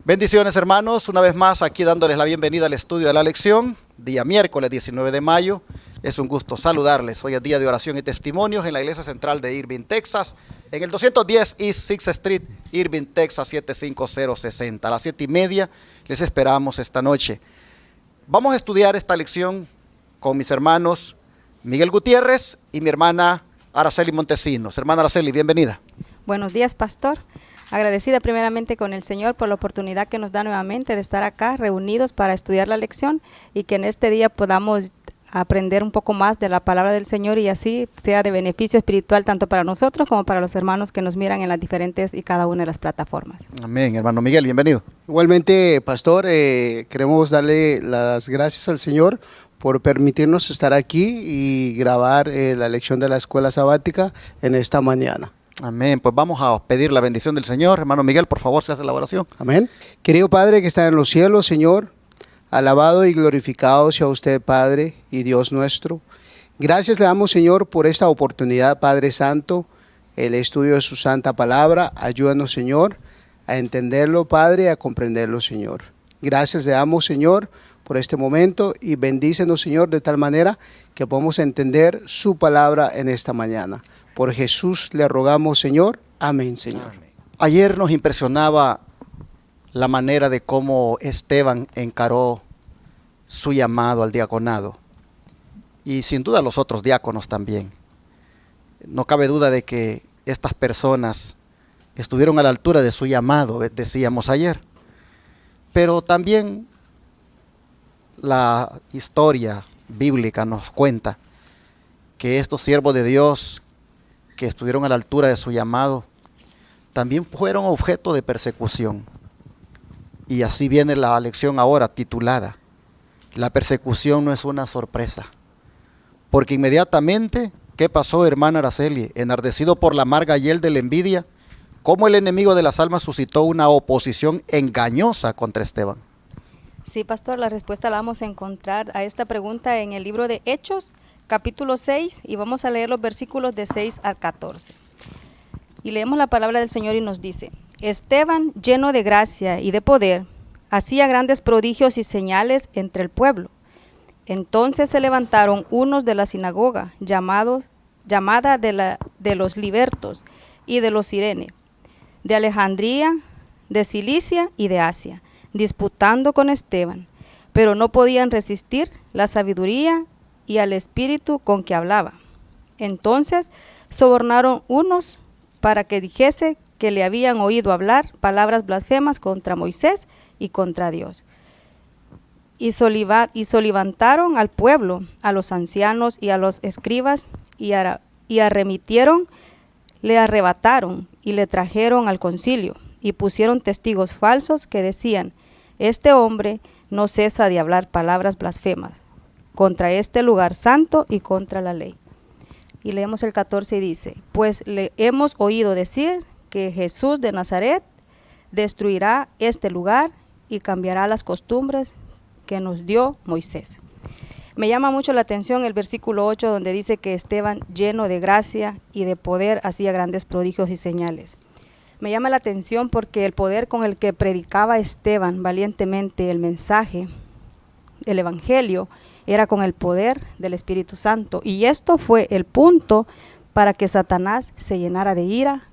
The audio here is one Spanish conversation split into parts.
Bendiciones, hermanos, una vez más aquí dándoles la bienvenida al estudio de la lección, día miércoles 19 de mayo. Es un gusto saludarles. Hoy es día de oración y testimonios en la iglesia central de Irving, Texas, en el 210 East 6th Street, Irving, Texas 75060. A las 7:30 les esperamos esta noche. Vamos a estudiar esta lección con mis hermanos Miguel Gutiérrez y mi hermana Araceli Montesinos. Hermana Araceli, bienvenida. Buenos días, pastor. Agradecida primeramente con el Señor por la oportunidad que nos da nuevamente de estar acá reunidos para estudiar la lección y que en este día podamos aprender un poco más de la palabra del Señor y así sea de beneficio espiritual tanto para nosotros como para los hermanos que nos miran en las diferentes y cada una de las plataformas. Amén, hermano Miguel, bienvenido. Igualmente, pastor, queremos darle las gracias al Señor por permitirnos estar aquí y grabar la lección de la escuela sabática en esta mañana. Amén, pues vamos a pedir la bendición del Señor. Hermano Miguel, por favor, se hace la oración. Amén. Querido Padre que está en los cielos, Señor, alabado y glorificado sea usted, Padre y Dios nuestro. Gracias le damos, Señor, por esta oportunidad, Padre Santo, el estudio de su santa palabra. Ayúdanos, Señor, a entenderlo, Padre, a comprenderlo, Señor. Gracias le damos, Señor, por este momento y bendícenos, Señor, de tal manera que podamos entender su palabra en esta mañana. Por Jesús le rogamos, Señor. Amén, Señor. Amén. Ayer nos impresionaba la manera de cómo Esteban encaró su llamado al diaconado. Y sin duda los otros diáconos también. No cabe duda de que estas personas estuvieron a la altura de su llamado, decíamos ayer. Pero también la historia bíblica nos cuenta que estos siervos de Dios que estuvieron a la altura de su llamado, también fueron objeto de persecución. Y así viene la lección ahora titulada, la persecución no es una sorpresa. Porque inmediatamente, ¿qué pasó, hermana Araceli? Enardecido por la amarga hiel de la envidia, cómo el enemigo de las almas suscitó una oposición engañosa contra Esteban. Sí, pastor, la respuesta la vamos a encontrar a esta pregunta en el libro de Hechos, capítulo 6, y vamos a leer los versículos de 6 al 14. Y leemos la palabra del Señor y nos dice: Esteban, lleno de gracia y de poder, hacía grandes prodigios y señales entre el pueblo. Entonces se levantaron unos de la sinagoga, llamada de los libertos y de los Sirene, de Alejandría, de Cilicia y de Asia, disputando con Esteban, pero no podían resistir la sabiduría y al espíritu con que hablaba. Entonces sobornaron unos para que dijese que le habían oído hablar palabras blasfemas contra Moisés y contra Dios. Y solivantaron al pueblo, a los ancianos y a los escribas, y arremitieron, le arrebataron y le trajeron al concilio, y pusieron testigos falsos que decían: este hombre no cesa de hablar palabras blasfemas contra este lugar santo y contra la ley. Y leemos el 14 y dice: pues le hemos oído decir que Jesús de Nazaret destruirá este lugar y cambiará las costumbres que nos dio Moisés. Me llama mucho la atención el versículo 8 donde dice que Esteban, lleno de gracia y de poder, hacía grandes prodigios y señales. Me llama la atención porque el poder con el que predicaba Esteban valientemente el mensaje, el evangelio, era con el poder del Espíritu Santo. Y esto fue el punto para que Satanás se llenara de ira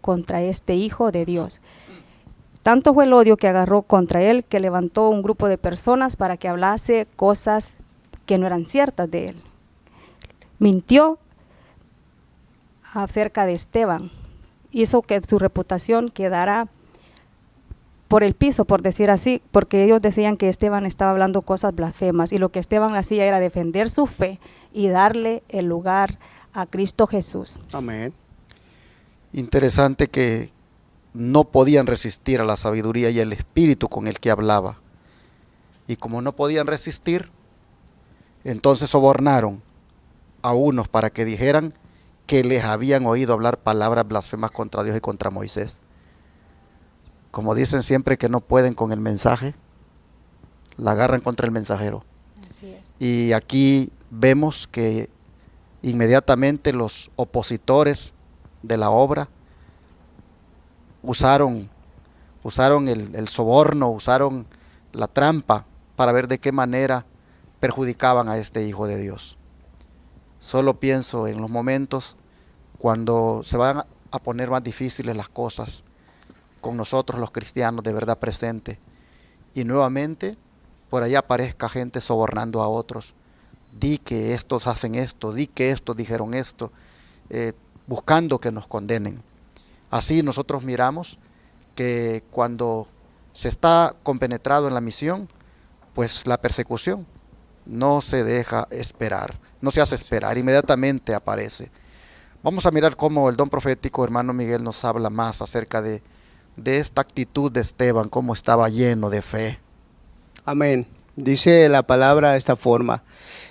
contra este Hijo de Dios. Tanto fue el odio que agarró contra él que levantó un grupo de personas para que hablase cosas que no eran ciertas de él. Mintió acerca de Esteban. Hizo que su reputación quedara por el piso, por decir así, porque ellos decían que Esteban estaba hablando cosas blasfemas y lo que Esteban hacía era defender su fe y darle el lugar a Cristo Jesús. Amén. Interesante que no podían resistir a la sabiduría y el espíritu con el que hablaba. Y como no podían resistir, entonces sobornaron a unos para que dijeran que les habían oído hablar palabras blasfemas contra Dios y contra Moisés. Como dicen siempre que no pueden con el mensaje, la agarran contra el mensajero. Así es. Y aquí vemos que inmediatamente los opositores de la obra usaron usaron el soborno, usaron la trampa para ver de qué manera perjudicaban a este Hijo de Dios. Solo pienso en los momentos cuando se van a poner más difíciles las cosas con nosotros los cristianos de verdad presentes, y nuevamente por allá aparezca gente sobornando a otros. Di que estos hacen esto, di que estos dijeron esto, buscando que nos condenen. Así nosotros miramos que cuando se está compenetrado en la misión, pues la persecución no se deja esperar, no se hace esperar, inmediatamente aparece. Vamos a mirar cómo el don profético hermano Miguel nos habla más acerca de esta actitud de Esteban, cómo estaba lleno de fe. Amén. Dice la palabra de esta forma: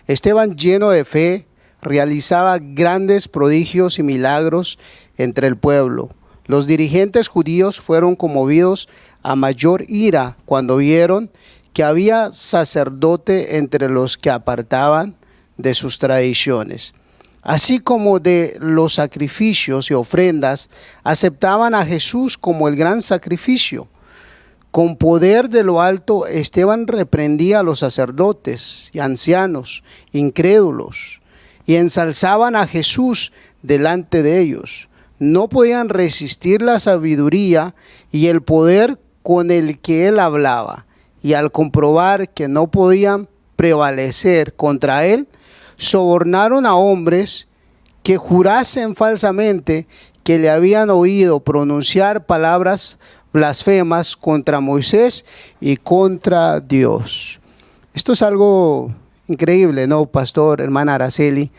Esteban, lleno de fe, realizaba grandes prodigios y milagros entre el pueblo. Los dirigentes judíos fueron conmovidos a mayor ira cuando vieron que había sacerdote entre los que apartaban de sus tradiciones. Así como de los sacrificios y ofrendas, aceptaban a Jesús como el gran sacrificio. Con poder de lo alto, Esteban reprendía a los sacerdotes y ancianos incrédulos y ensalzaban a Jesús delante de ellos. No podían resistir la sabiduría y el poder con el que él hablaba, y al comprobar que no podían prevalecer contra él, sobornaron a hombres que jurasen falsamente que le habían oído pronunciar palabras blasfemas contra Moisés y contra Dios. Esto es algo increíble, ¿no, pastor, hermana Araceli?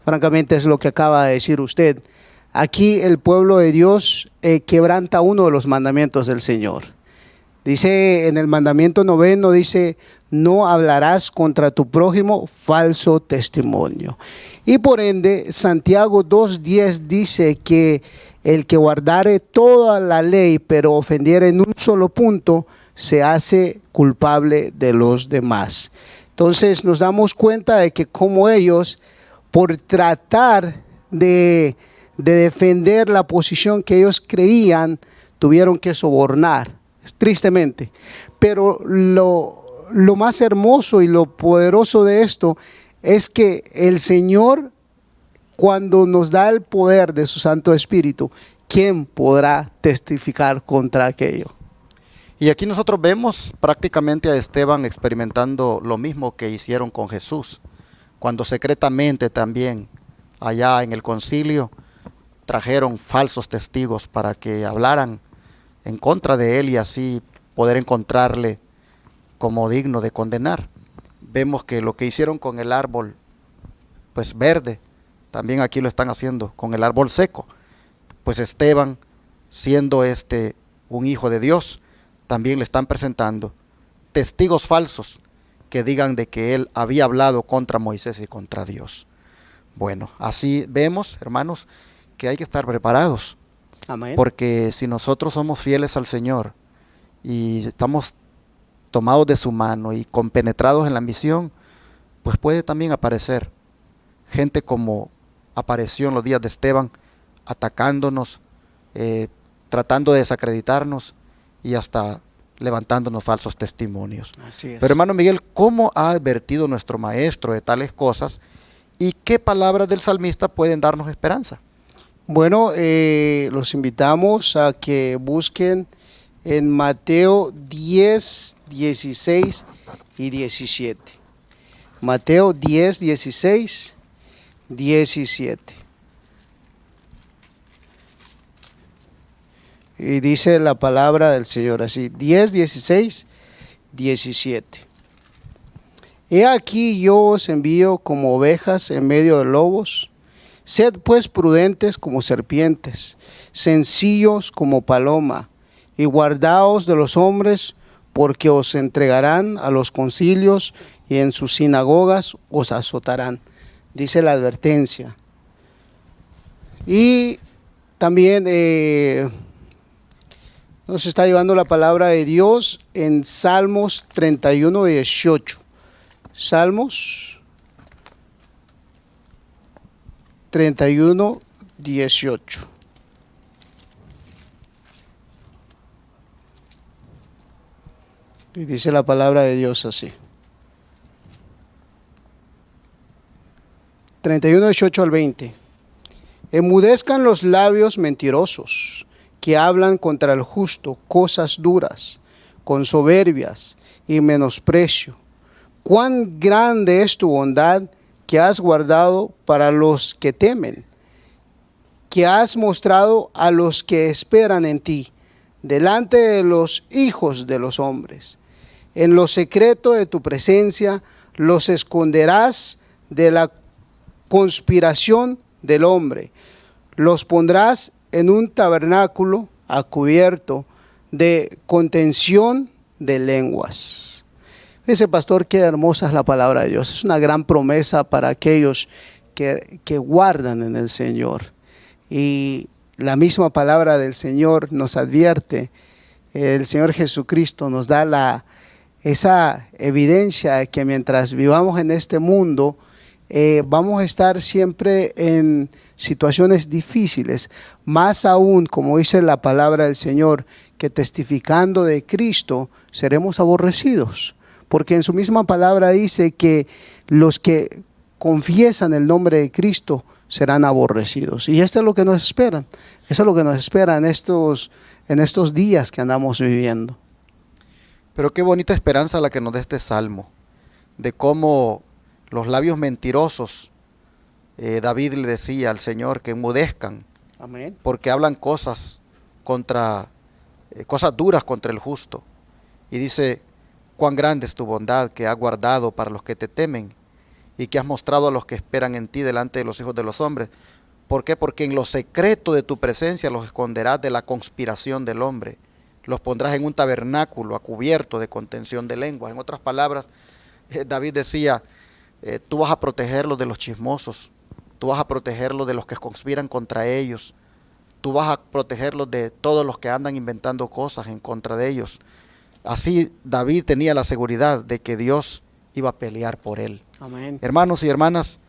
Francamente es lo que acaba de decir usted. Aquí el pueblo de Dios quebranta uno de los mandamientos del Señor. Dice en el mandamiento 9, dice: no hablarás contra tu prójimo falso testimonio. Y por ende, Santiago 2:10 dice que el que guardare toda la ley, pero ofendiere en un solo punto, se hace culpable de los demás. Entonces nos damos cuenta de que como ellos, por tratar de defender la posición que ellos creían, tuvieron que sobornar, tristemente. Pero lo más hermoso y lo poderoso de esto es que el Señor, cuando nos da el poder de su Santo Espíritu, ¿quién podrá testificar contra aquello? Y aquí nosotros vemos prácticamente a Esteban experimentando lo mismo que hicieron con Jesús, cuando secretamente también allá en el concilio trajeron falsos testigos para que hablaran en contra de él y así poder encontrarle como digno de condenar. Vemos que lo que hicieron con el árbol pues verde, también aquí lo están haciendo con el árbol seco. Pues Esteban, siendo un hijo de Dios, también le están presentando testigos falsos que digan de que él había hablado contra Moisés y contra Dios. Bueno, así vemos, hermanos, que hay que estar preparados. Amén. Porque si nosotros somos fieles al Señor y estamos tomados de su mano y compenetrados en la misión, pues puede también aparecer gente como apareció en los días de Esteban, atacándonos, tratando de desacreditarnos y hasta levantándonos falsos testimonios. Así es. Pero hermano Miguel, ¿cómo ha advertido nuestro maestro de tales cosas y qué palabras del salmista pueden darnos esperanza? Bueno, los invitamos a que busquen en Mateo 10, 16 y 17. Mateo 10, 16, 17. Y dice la palabra del Señor así: 10, 16, 17. He aquí yo os envío como ovejas en medio de lobos. Sed pues prudentes como serpientes, sencillos como paloma, y guardaos de los hombres, porque os entregarán a los concilios y en sus sinagogas os azotarán. Dice la advertencia. Y también nos está llevando la palabra de Dios en Salmos 31, 18. Salmos 31, 18. Y dice la palabra de Dios así. 31, 18 al 20. Enmudezcan los labios mentirosos, que hablan contra el justo cosas duras, con soberbias y menosprecio. Cuán grande es tu bondad que has guardado para los que temen, que has mostrado a los que esperan en ti, delante de los hijos de los hombres. En lo secreto de tu presencia los esconderás de la conspiración del hombre. Los pondrás en un tabernáculo a cubierto de contención de lenguas. Dice, pastor, qué hermosa es la palabra de Dios. Es una gran promesa para aquellos que guardan en el Señor. Y la misma palabra del Señor nos advierte, el Señor Jesucristo nos da esa evidencia de que mientras vivamos en este mundo, vamos a estar siempre en situaciones difíciles, más aún, como dice la palabra del Señor, que testificando de Cristo seremos aborrecidos, porque en su misma palabra dice que los que confiesan el nombre de Cristo serán aborrecidos, y esto es lo que nos esperan, eso es lo que nos espera en estos días que andamos viviendo. Pero qué bonita esperanza la que nos da este salmo, de cómo los labios mentirosos, David le decía al Señor que enmudezcan, Amén. porque hablan cosas duras contra el justo. Y dice, cuán grande es tu bondad que has guardado para los que te temen y que has mostrado a los que esperan en ti delante de los hijos de los hombres. ¿Por qué? Porque en lo secreto de tu presencia los esconderás de la conspiración del hombre. Los pondrás en un tabernáculo a cubierto de contención de lenguas. En otras palabras, David decía, tú vas a protegerlos de los chismosos, tú vas a protegerlos de los que conspiran contra ellos, tú vas a protegerlos de todos los que andan inventando cosas en contra de ellos. Así David tenía la seguridad de que Dios iba a pelear por él. Amén. Hermanos y hermanas,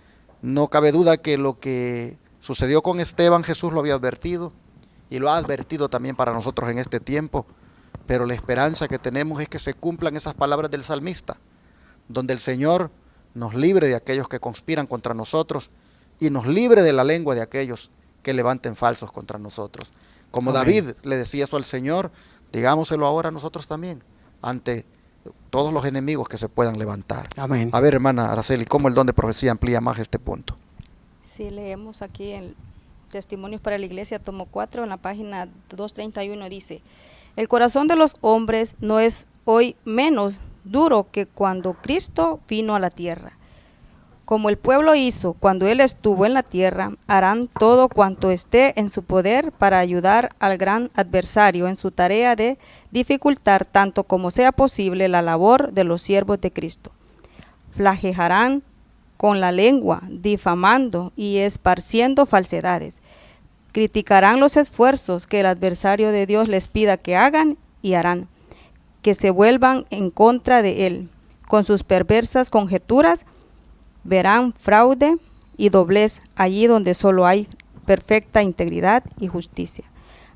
no cabe duda que lo que sucedió con Esteban, Jesús lo había advertido y lo ha advertido también para nosotros en este tiempo, pero la esperanza que tenemos es que se cumplan esas palabras del salmista, donde el Señor nos libre de aquellos que conspiran contra nosotros y nos libre de la lengua de aquellos que levanten falsos contra nosotros. Como Amén. David le decía eso al Señor, digámoselo ahora a nosotros también, ante todos los enemigos que se puedan levantar. Amén. A ver, hermana Araceli, ¿cómo el don de profecía amplía más este punto? Sí, leemos aquí en Testimonios para la Iglesia, tomo 4, en la página 231, dice, el corazón de los hombres no es hoy menos duro que cuando Cristo vino a la tierra. Como el pueblo hizo cuando Él estuvo en la tierra, harán todo cuanto esté en su poder para ayudar al gran adversario en su tarea de dificultar tanto como sea posible la labor de los siervos de Cristo. Flagelarán con la lengua, difamando y esparciendo falsedades. Criticarán los esfuerzos que el adversario de Dios les pida que hagan y harán, que se vuelvan en contra de Él. Con sus perversas conjeturas verán fraude y doblez allí donde solo hay perfecta integridad y justicia.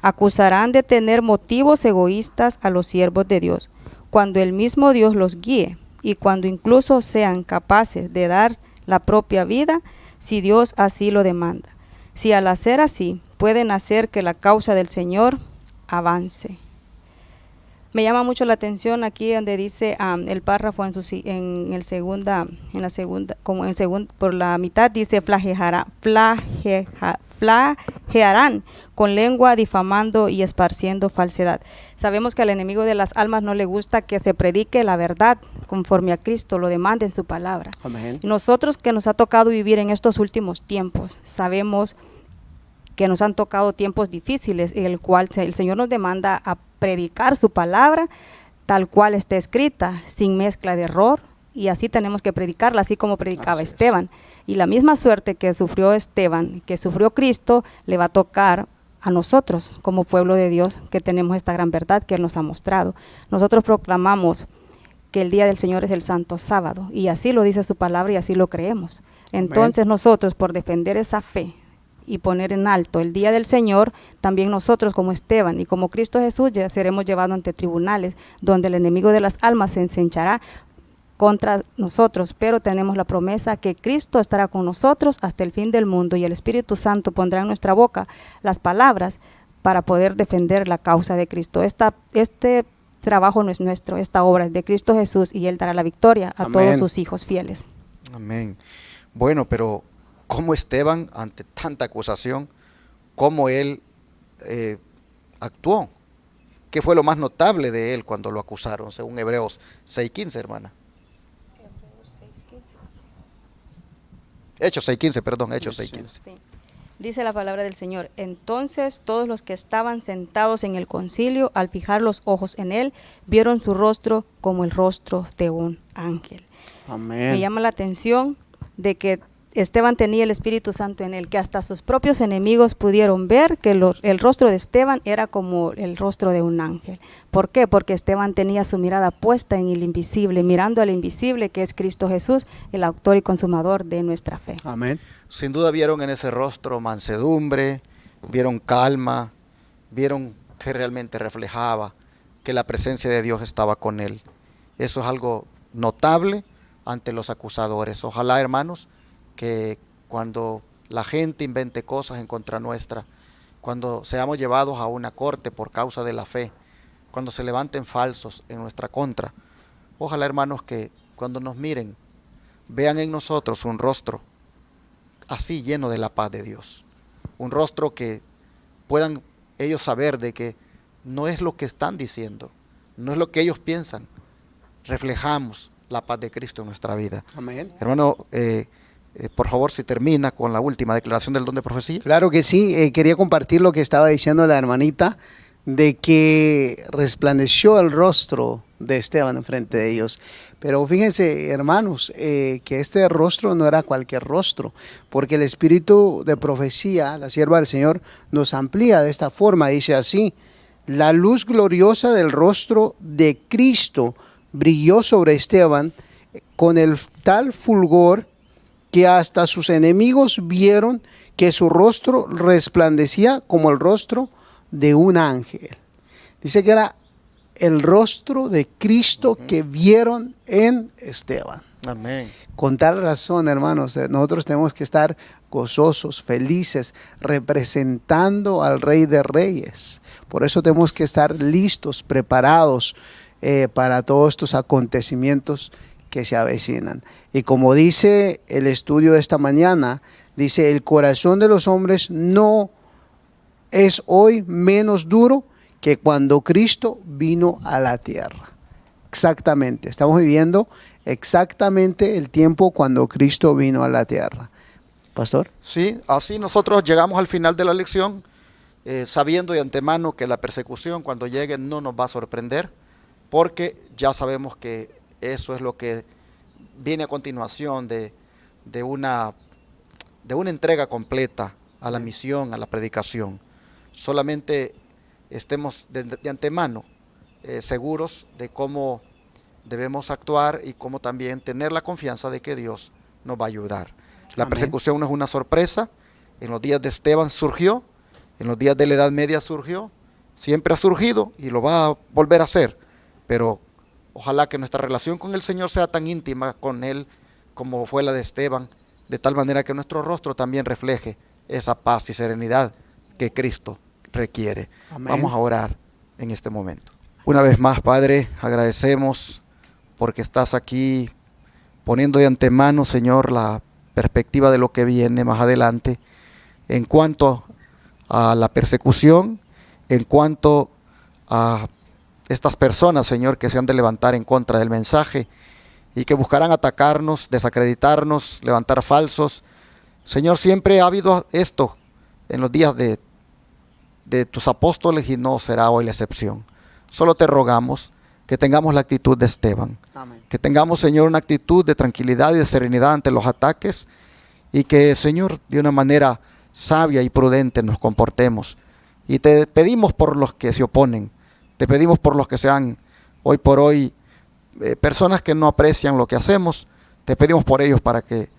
Acusarán de tener motivos egoístas a los siervos de Dios, cuando el mismo Dios los guíe y cuando incluso sean capaces de dar la propia vida si Dios así lo demanda. Si al hacer así pueden hacer que la causa del Señor avance. Me llama mucho la atención aquí donde dice el párrafo por la mitad dice flagearán con lengua difamando y esparciendo falsedad. Sabemos que al enemigo de las almas no le gusta que se predique la verdad conforme a Cristo lo demanda en su palabra. Amén. Y nosotros que nos ha tocado vivir en estos últimos tiempos, sabemos que nos han tocado tiempos difíciles en el cual el Señor nos demanda a predicar su palabra tal cual está escrita, sin mezcla de error, y así tenemos que predicarla, así como predicaba Esteban. Y la misma suerte que sufrió Esteban, que sufrió Cristo, le va a tocar a nosotros como pueblo de Dios, que tenemos esta gran verdad que Él nos ha mostrado. Nosotros proclamamos que el día del Señor es el santo sábado, y así lo dice su palabra y así lo creemos. Entonces nosotros, por defender esa fe y poner en alto el día del Señor, también nosotros como Esteban y como Cristo Jesús ya seremos llevados ante tribunales donde el enemigo de las almas se ensanchará contra nosotros, pero tenemos la promesa que Cristo estará con nosotros hasta el fin del mundo y el Espíritu Santo pondrá en nuestra boca las palabras para poder defender la causa de Cristo. Este trabajo no es nuestro, esta obra es de Cristo Jesús y Él dará la victoria a todos sus hijos fieles. Amén. Bueno, pero ¿cómo Esteban, ante tanta acusación, cómo él actuó? ¿Qué fue lo más notable de él cuando lo acusaron, según Hebreos 6:15, hermana? Hechos 6:15, perdón, Hechos 6:15. Sí. Dice la palabra del Señor: entonces todos los que estaban sentados en el concilio, al fijar los ojos en él, vieron su rostro como el rostro de un ángel. Amén. Me llama la atención de que Esteban tenía el Espíritu Santo en él, que hasta sus propios enemigos pudieron ver que el rostro de Esteban era como el rostro de un ángel. ¿Por qué? Porque Esteban tenía su mirada puesta en el invisible, mirando al invisible que es Cristo Jesús, el autor y consumador de nuestra fe. Amén. Sin duda vieron en ese rostro mansedumbre, vieron calma, vieron que realmente reflejaba que la presencia de Dios estaba con él. Eso es algo notable ante los acusadores. Ojalá, hermanos, que cuando la gente invente cosas en contra nuestra, cuando seamos llevados a una corte por causa de la fe, cuando se levanten falsos en nuestra contra, ojalá, hermanos, que cuando nos miren, vean en nosotros un rostro así lleno de la paz de Dios, un rostro que puedan ellos saber de que no es lo que están diciendo, no es lo que ellos piensan, reflejamos la paz de Cristo en nuestra vida. Amén. Hermano, por favor, si termina con la última declaración del don de profecía. Claro que sí, quería compartir lo que estaba diciendo la hermanita, de que resplandeció el rostro de Esteban enfrente de ellos. Pero fíjense, hermanos, que este rostro no era cualquier rostro, porque el espíritu de profecía, la sierva del Señor, nos amplía de esta forma. Dice así: la luz gloriosa del rostro de Cristo brilló sobre Esteban con el tal fulgor que hasta sus enemigos vieron que su rostro resplandecía como el rostro de un ángel. Dice que era el rostro de Cristo que vieron en Esteban. Amén. Con tal razón, hermanos, nosotros tenemos que estar gozosos, felices, representando al Rey de Reyes. Por eso tenemos que estar listos, preparados para todos estos acontecimientos que se avecinan. Y como dice el estudio de esta mañana, dice: el corazón de los hombres no es hoy menos duro que cuando Cristo vino a la tierra. Exactamente, estamos viviendo exactamente el tiempo cuando Cristo vino a la tierra. Pastor. Sí, así nosotros llegamos al final de la lección, sabiendo de antemano que la persecución cuando llegue no nos va a sorprender, porque ya sabemos que eso es lo que viene a continuación de una entrega completa a la misión, a la predicación. Solamente estemos de antemano seguros de cómo debemos actuar y cómo también tener la confianza de que Dios nos va a ayudar. La Amén. persecución no es una sorpresa. En los días de Esteban surgió, en los días de la Edad Media surgió, siempre ha surgido y lo va a volver a hacer, pero ojalá que nuestra relación con el Señor sea tan íntima con Él como fue la de Esteban, de tal manera que nuestro rostro también refleje esa paz y serenidad que Cristo requiere. Amén. Vamos a orar en este momento. Una vez más, Padre, agradecemos porque estás aquí poniendo de antemano, Señor, la perspectiva de lo que viene más adelante en cuanto a la persecución, en cuanto a estas personas, Señor, que se han de levantar en contra del mensaje y que buscarán atacarnos, desacreditarnos, levantar falsos. Señor, siempre ha habido esto en los días de tus apóstoles y no será hoy la excepción. Solo te rogamos que tengamos la actitud de Esteban. Amén. Que tengamos, Señor, una actitud de tranquilidad y de serenidad ante los ataques y que, Señor, de una manera sabia y prudente nos comportemos. Y te pedimos por los que se oponen, te pedimos por los que sean hoy por hoy personas que no aprecian lo que hacemos, te pedimos por ellos para que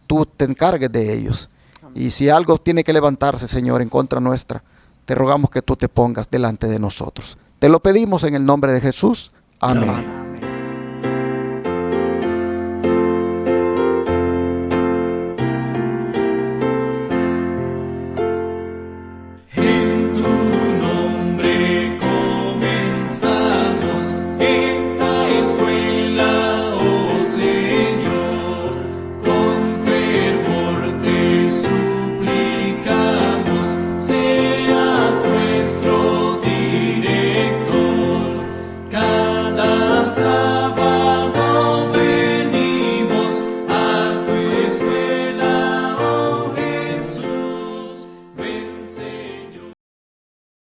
tú te encargues de ellos. Amén. Y si algo tiene que levantarse, Señor, en contra nuestra, te rogamos que tú te pongas delante de nosotros. Te lo pedimos en el nombre de Jesús. Amén. Cada sábado